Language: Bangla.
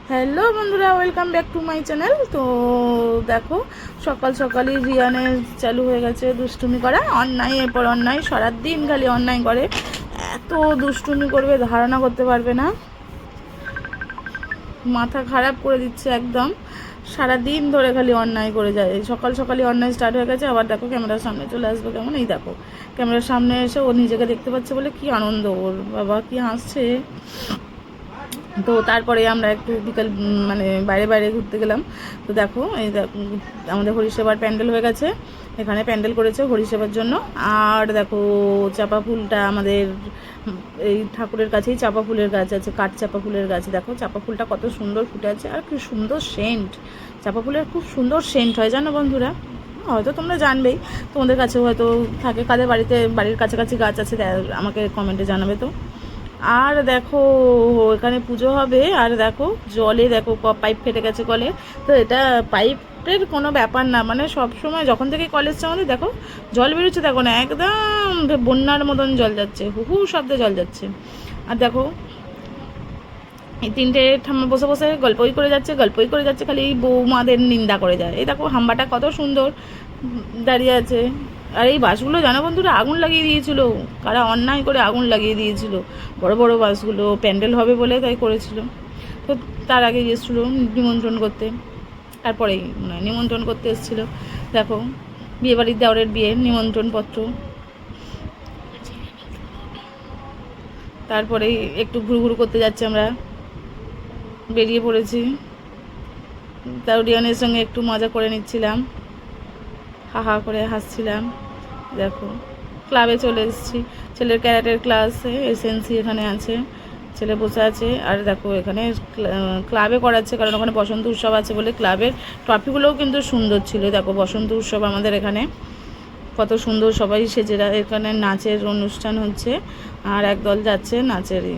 হ্যালো বন্ধুরা, welcome back to my channel. তো দেখো, সকাল সকালই রিয়ানের চালু হয়ে গেছে দুষ্টুমি করা, অন্যায় এরপর অন্যায়, সারাদিন খালি অন্যায় করে। এত দুষ্টুমি করবে ধারণা করতে পারবে না, মাথা খারাপ করে দিচ্ছে একদম। সারাদিন ধরে খালি অন্যায় করে যায়, সকাল সকালই অন্যায় স্টার্ট হয়ে গেছে। আবার দেখো ক্যামেরার সামনে চলে আসবে কেমন, এই দেখো ক্যামেরার সামনে এসে ও নিজেকে দেখতে পাচ্ছে বলে কি আনন্দ ওর, বাবা কি হাসছে। তো তারপরে আমরা একটু বিকাল মানে বাইরে বাইরে ঘুরতে গেলাম। তো দেখো এই দেখো আমাদের হরিসেবার প্যান্ডেল হয়ে গেছে, এখানে প্যান্ডেল করেছে হরিসেবার জন্য। আর দেখো চাপা ফুলটা আমাদের এই ঠাকুরের কাছেই চাপা ফুলের গাছ আছে, কাঠ চাপা ফুলের গাছ। দেখো চাপা ফুলটা কত সুন্দর ফুটে আছে, আর কি সুন্দর সেন্ট। চাপা ফুলের খুব সুন্দর সেন্ট হয় জানো বন্ধুরা, হয়তো তোমরা জানবেই, তোমাদের কাছে হয়তো থাকে। কাদের বাড়িতে বাড়ির কাছাকাছি গাছ আছে আমাকে কমেন্টে জানাবে তো। আর দেখো এখানে পুজো হবে, আর দেখো জলে দেখো পাইপ ফেটে গেছে কলে। তো এটা পাইপের কোনো ব্যাপার না, মানে সব সময় যখন থেকে কলেজ আমাদের দেখো জল বেরোচ্ছে, দেখো না একদম বন্যার মতন জল যাচ্ছে, হু শব্দে জল যাচ্ছে। আর দেখো এই তিনটে ঠাম্মা বসে বসে গল্পই করে যাচ্ছে, গল্পই করে যাচ্ছে, খালি বৌমাদের নিন্দা করে যায়। এই দেখো হাম্বাটা কত সুন্দর দাঁড়িয়ে আছে। আর এই বাসগুলো জানো বন্ধুরা আগুন লাগিয়ে দিয়েছিল, কারা অন্যায় করে আগুন লাগিয়ে দিয়েছিল। বড় বড় বাসগুলো প্যান্ডেল হবে বলে তাই করেছিল। তো তার আগে গিয়েছিল নিমন্ত্রণ করতে, তারপরেই মানে নিমন্ত্রণ করতে এসেছিলো। দেখো বিয়েবাড়ির দেওরের বিয়ের নিমন্ত্রণপত্র। তারপরেই একটু ঘুরু করতে যাচ্ছি, আমরা বেরিয়ে পড়েছি। তাও রিয়ানের সঙ্গে একটু মজা করে নিচ্ছিলাম, হা হা করে হাসছিলাম। দেখো ক্লাবে চলে এসেছি, ছেলের ক্যারাটের ক্লাসে এসএনসি এখানে আছে, ছেলে বসে আছে। আর দেখো এখানে ক্লাবে করাচ্ছে, কারণ ওখানে বসন্ত উৎসব আছে বলে। ক্লাবের ট্রফিগুলোও কিন্তু সুন্দর ছিল, দেখো বসন্ত উৎসব আমাদের এখানে কত সুন্দর সবাই সেজেরা, এখানে নাচের অনুষ্ঠান হচ্ছে। আর একদল যাচ্ছে নাচেরই।